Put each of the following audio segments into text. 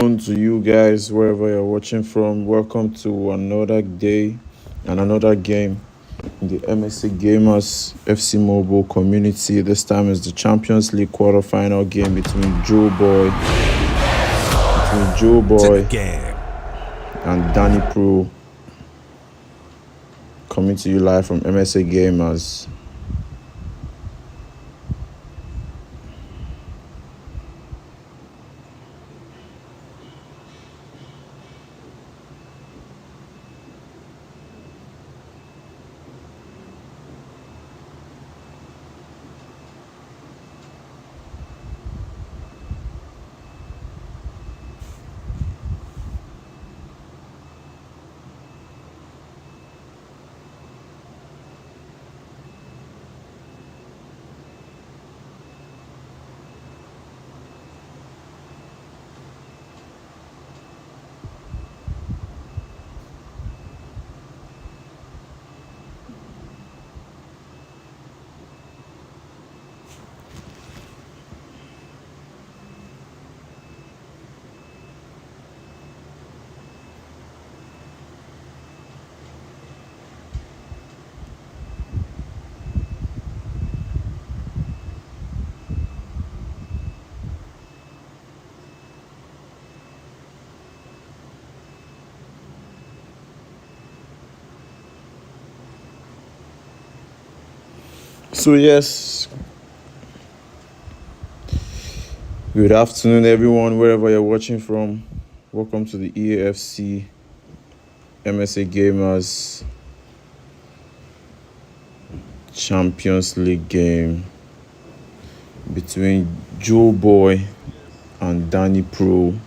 afternoon to you guys, wherever you're watching from. Welcome to another day and another game in the MSA Gamers FC Mobile community. This time is the Champions League quarterfinal game between JOEBOY and DANIPRO. Coming to you live from MSA Gamers. So yes, good afternoon everyone, wherever you're watching from. Welcome to the EAFC MSA Gamers Champions League game between JOEBOY and DANIPRO.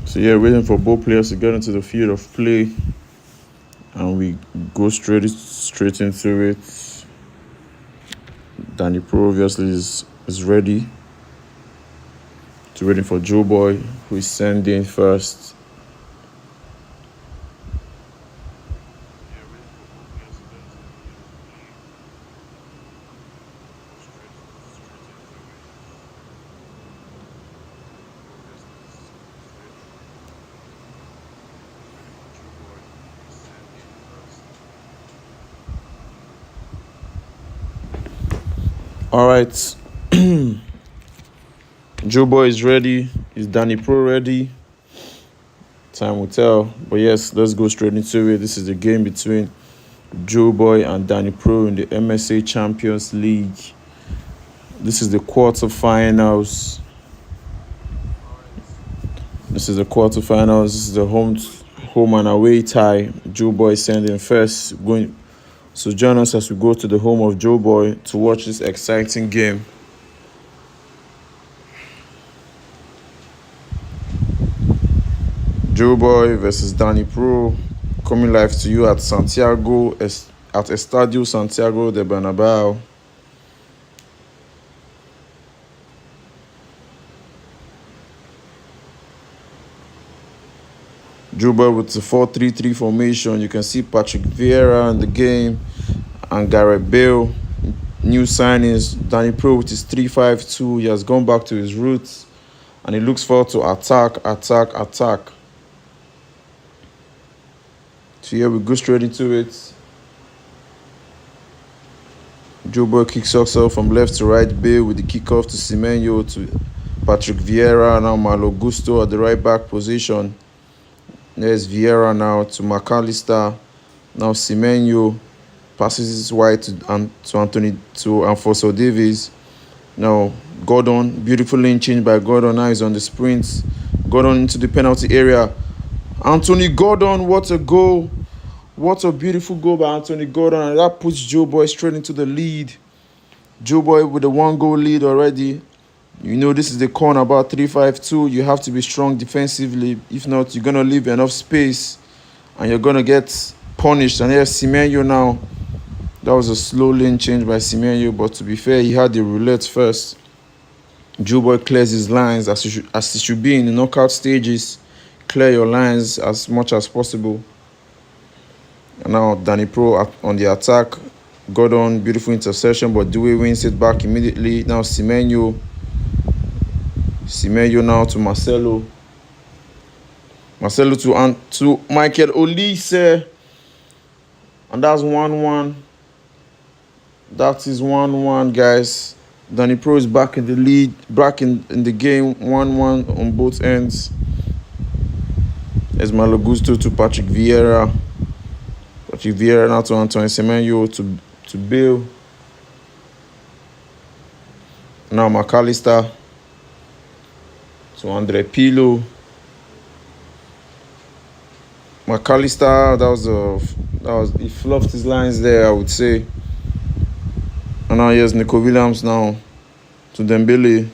So yeah, waiting for both players to get into the field of play, and we go straight into it. DANIPRO obviously is ready. Waiting for JOEBOY, who is sending first. All right, JOEBOY is ready. Is DANIPRO ready? Time will tell. But yes, let's go straight into it. This is the game between JOEBOY and DANIPRO in the MSA Champions League. This is the quarterfinals. This is the home and away tie. JOEBOY sending first. So join us as we go to the home of JOEBOY to watch this exciting game. JOEBOY versus DANIPRO, coming live to you at Estadio Santiago de Bernabeu. JOEBOY with the 4-3-3 formation. You can see Patrick Vieira in the game and Gareth Bale. New signings. DANIPRO with his 3-5-2. He has gone back to his roots and he looks forward to attack. So here we go straight into it. JOEBOY kicks off from left to right. Bale with the kickoff to Semenyo to Patrick Vieira. Now Malo Gusto at the right back position. There's Vieira now to McAllister. Now Semenyo passes his wide to Alphonso Davies. Now Gordon, beautiful lane change by Gordon. Now he's on the sprint. Gordon into the penalty area. Anthony Gordon, what a goal. What a beautiful goal by Anthony Gordon. And that puts JOEBOY straight into the lead. JOEBOY with a 1-goal lead already. You know this is the corner, about 3-5-2. You have to be strong defensively. If not, you're going to leave enough space and you're going to get punished. And here's Semenyo now. That was a slow lane change by Semenyo, but to be fair, he had the roulette first. JOEBOY clears his lines as it should be in the knockout stages. Clear your lines as much as possible. And now DANIPRO on the attack. Gordon, beautiful interception, but Dewey wins it back immediately. Now Semenyo. Semenyo now to Marcelo. Marcelo to Michael Olise. And that's 1-1. That is 1-1, guys. DANIPRO is back in the lead, back in the game, 1-1 on both ends. There's Malo Gusto to Patrick Vieira. Patrick Vieira now to Antoine Semenyo to Bill. Now McAllister to Andre Pirlo. McAllister, he fluffed his lines there, I would say. And now here's Nico Williams now to Dembele.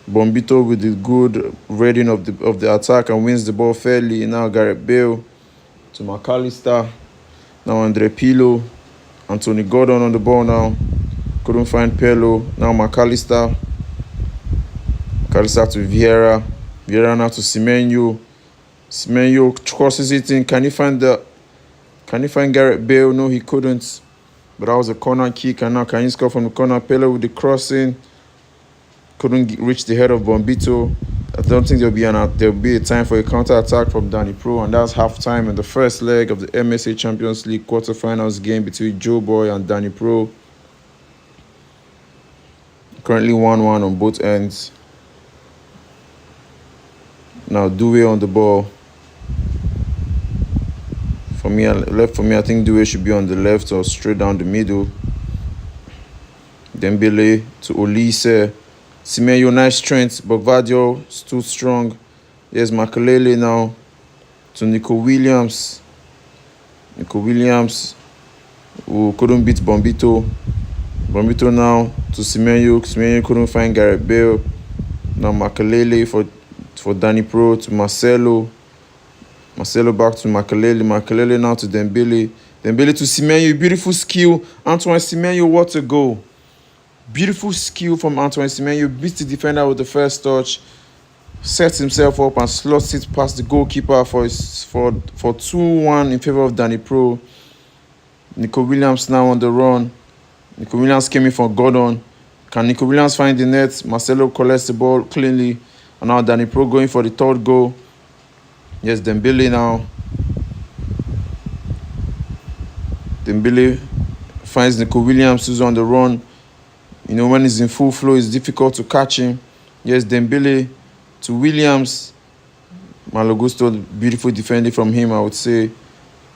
Bombito with the good reading of the attack and wins the ball fairly. Now Gareth Bale to McAllister. Now Andre Pirlo. Anthony Gordon on the ball now. Couldn't find Pirlo. Now McAllister. McAllister to Vieira. Vieira now to Semenyo. Semenyo crosses it in. Can he find Gareth Bale? No, he couldn't. But that was a corner kick. And now can he score from the corner? Pirlo with the crossing. Couldn't reach the head of Bombito. I don't think there'll be a time for a counter-attack from DANIPRO, and that's half-time in the first leg of the MSA Champions League quarterfinals game between JOEBOY and DANIPRO. Currently 1-1 on both ends. Now Dewey on the ball. For me, I think Dewey should be on the left or straight down the middle. Dembele to Olise. Semenyo, nice strength, but Vadio stood strong. There's Makelele now to Nico Williams. Nico Williams, who couldn't beat Bombito. Bombito now to Semenyo. Semenyo couldn't find Gareth Bale. Now Makelele for DANIPRO to Marcelo. Marcelo back to Makelele. Makelele now to Dembele. Dembele to Semenyo. Beautiful skill. Antoine Semenyo, what a goal. Beautiful skill from Antoine Semenyo. Beats the defender with the first touch. Sets himself up and slots it past the goalkeeper for 2-1 in favor of DANIPRO. Nico Williams now on the run. Nico Williams came in for Gordon. Can Nico Williams find the net? Marcelo collects the ball cleanly. And now DANIPRO going for the third goal. Yes, Dembele now. Dembele finds Nico Williams, who's on the run. You know, when he's in full flow, it's difficult to catch him. Yes, Dembele to Williams. Malo Gusto, beautiful defending from him, I would say.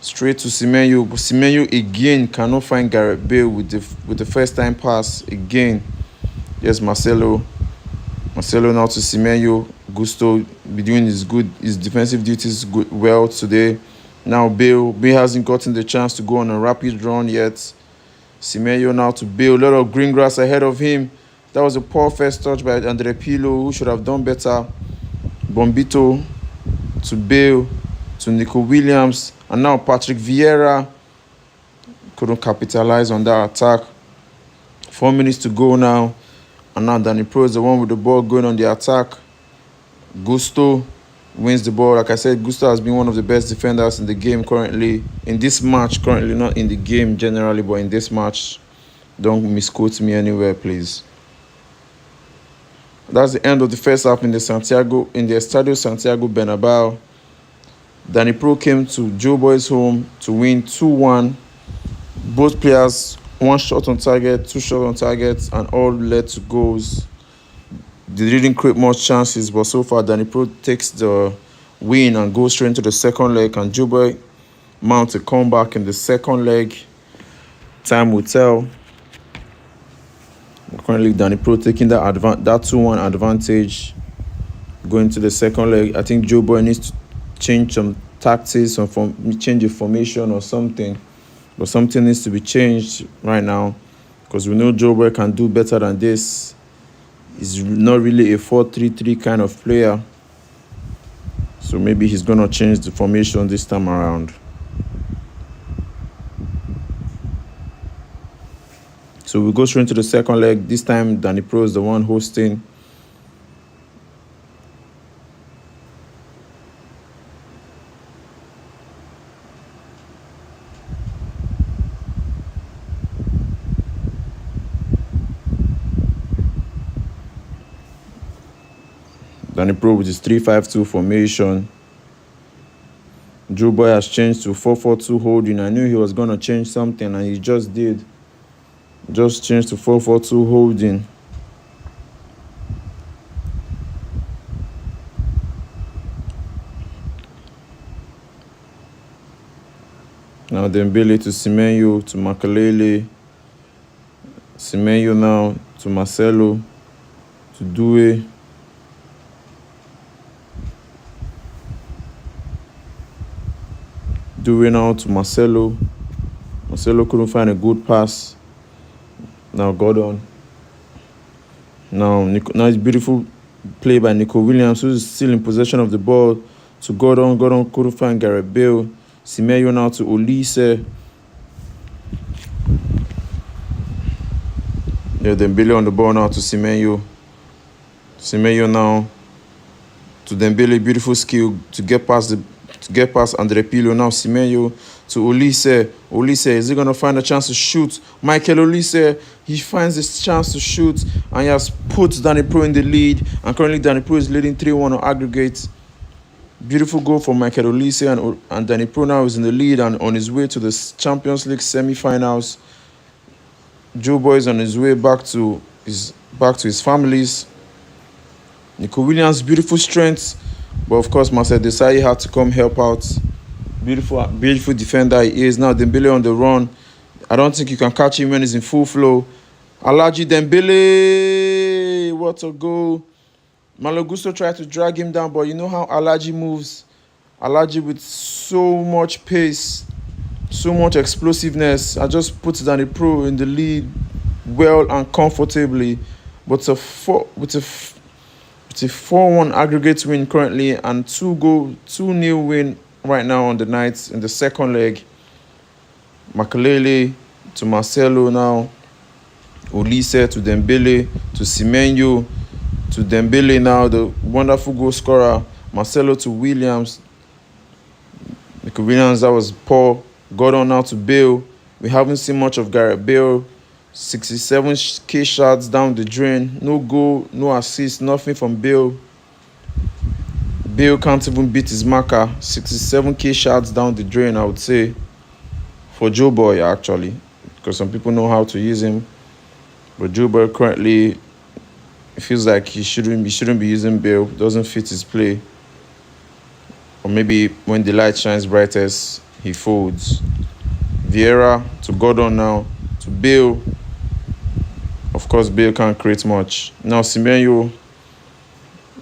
Straight to Semenyo. But Semenyo again cannot find Gareth Bale with the first time pass again. Yes, Marcelo. Marcelo now to Semenyo. Gusto be doing his defensive duties well today. Now Bale hasn't gotten the chance to go on a rapid run yet. Semenyo now to Bale. A lot of green grass ahead of him. That was a poor first touch by Andre Pirlo, who should have done better. Bombito to Bale to Nico Williams. And now Patrick Vieira couldn't capitalize on that attack. 4 minutes to go now. And now DANIPRO is the one with the ball going on the attack. Gusto wins the ball. Like I said, Gusto has been one of the best defenders in the game currently. In this match, currently, not in the game generally, but in this match. Don't misquote me anywhere, please. That's the end of the first half in the Estadio Santiago Bernabeu. DANIPRO came to JOEBOY's home to win 2-1. Both players, 1 shot on target, 2 shots on target, and all led to goals. They didn't create much chances, but so far DANIPRO takes the win and goes straight into the second leg, and JOEBOY mounts a comeback in the second leg. Time will tell. Currently DANIPRO taking that 2-1 advantage going to the second leg. I think JOEBOY needs to change some tactics or change a formation or something. But something needs to be changed right now, because we know JOEBOY can do better than this. He's not really a 4-3-3 kind of player. So maybe he's going to change the formation this time around. So we go straight into the second leg. This time, DANIPRO is the one hosting. DANIPRO with his 3-5-2 formation. JOEBOY has changed to 4-4-2 holding. I knew he was going to change something, and he just did. Just changed to 4-4-2 holding. Now Dembele to Semenyo to Makelele. Semenyo now to Marcelo to Doué. Doué now to Marcelo. Marcelo couldn't find a good pass. Now Gordon. Now it's beautiful play by Nico Williams, who's still in possession of the ball, to Gordon. Gordon couldn't find Gareth Bale. Semenyo now to Olise. Yeah, Dembele on the ball now to Semenyo. Semenyo now to Dembele. Beautiful skill to get past Andre Pirlo. Now Semenyo to Olise. Olise, is he going to find a chance to shoot? Michael Olise, he finds this chance to shoot, and he has put DANIPRO in the lead. And currently DANIPRO is leading 3-1 on aggregate. Beautiful goal for Michael Olise, and DANIPRO now is in the lead and on his way to the Champions League semi-finals. JOEBOY is on his way back to his families. Nico Williams, beautiful strength, but of course Marcel Desailly had to come help out. Beautiful defender he is. Now Dembele on the run. I don't think you can catch him when he's in full flow. Alhaji Dembele, what a goal. Malo Gusto tried to drag him down, but you know how Alhaji moves. Alhaji with so much pace, so much explosiveness. I just put DANIPRO in the lead well and comfortably. But with a 4-1 aggregate win currently, and 2-0 win right now on the night in the second leg. Makelele to Marcelo now. Olise to Dembele to Semenyo to Dembele now, the wonderful goal scorer. Marcelo to Williams. Nico Williams, that was poor. Gordon now to Bale. We haven't seen much of Gareth Bale. 67k shots down the drain. No goal, no assist, nothing from Bale. Bale can't even beat his marker. 67k shots down the drain, I would say, for JOEBOY actually, because some people know how to use him. But JOEBOY currently, it feels like he shouldn't be using Bale. Doesn't fit his play. Or maybe when the light shines brightest, he folds. Vieira to Gordon now to Bale. Of course, Bale can't create much. Now Semenyo.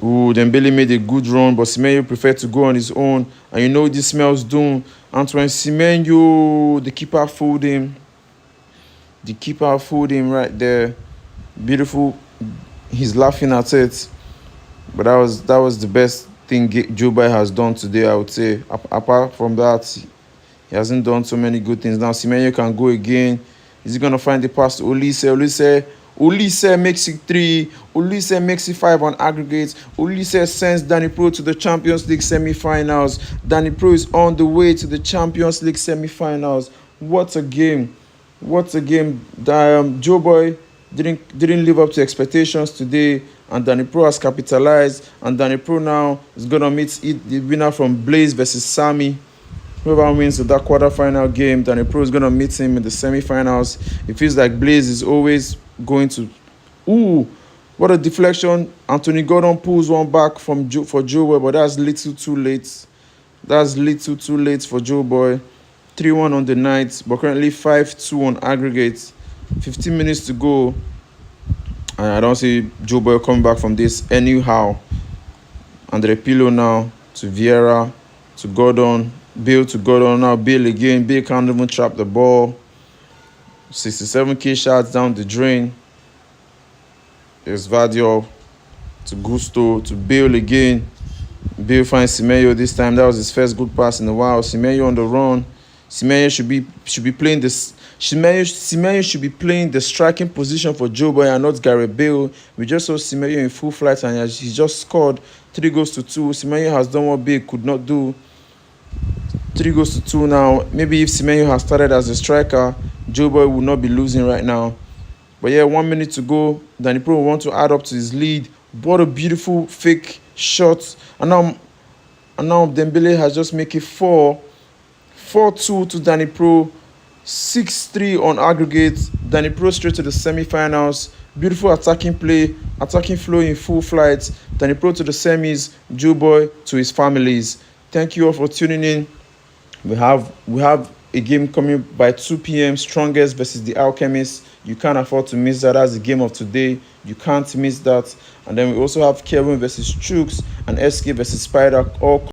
Dembele made a good run, but Semenyo preferred to go on his own. And you know this smells doom. Antoine Semenyo, the keeper fooled him. The keeper fooled him right there. Beautiful. He's laughing at it. But that was the best thing JOEBOY has done today, I would say. Apart from that, he hasn't done so many good things. Now Semenyo can go again. Is he going to find the pass to Olise? Olise makes it 3. Olise makes it 5 on aggregate. Olise sends DANIPRO to the Champions League semi-finals. DANIPRO is on the way to the Champions League semi-finals. What a game. What a game. JOEBOY didn't live up to expectations today, and DANIPRO has capitalized, and DANIPRO now is going to meet the winner from Blaze versus Sami. Whoever wins that quarter-final game, DANIPRO is going to meet him in the semi-finals. It feels like Blaze is always going to... Ooh, what a deflection. Anthony Gordon pulls one back for JOEBOY, but that's little too late. That's little too late for JOEBOY. 3-1 on the night, but currently 5-2 on aggregate. 15 minutes to go. And I don't see JOEBOY coming back from this anyhow. Andre Pirlo now to Vieira to Gordon. Bale to Gordon. Now Bale again. Bale can't even trap the ball. 67k shots down the drain. There's Vardiol to Gusto to Bale again. Bale finds Semenyo this time. That was his first good pass in a while. Semenyo on the run. Semenyo should be playing this. Semenyo should be playing the striking position for JOEBOY and not Gareth Bale. We just saw Semenyo in full flight and he just scored 3 goals to 2. Semenyo has done what Bale could not do. 3 goals to 2 now. Maybe if Semenyo has started as a striker, JOEBOY would not be losing right now. But yeah, 1 minute to go. DANIPRO will want to add up to his lead. What a beautiful fake shot. And now Dembele has just made it 4-2 to DANIPRO. 6-3 on aggregate. DANIPRO straight to the semi-finals. Beautiful attacking play, attacking flow in full flight. DANIPRO to the semis, JOEBOY to his families. Thank you all for tuning in. We have a game coming by 2 p.m. Strongest versus the Alchemist. You can't afford to miss that. That's the game of today. You can't miss that. And then we also have Kevin versus Chooks and SK versus Spider. All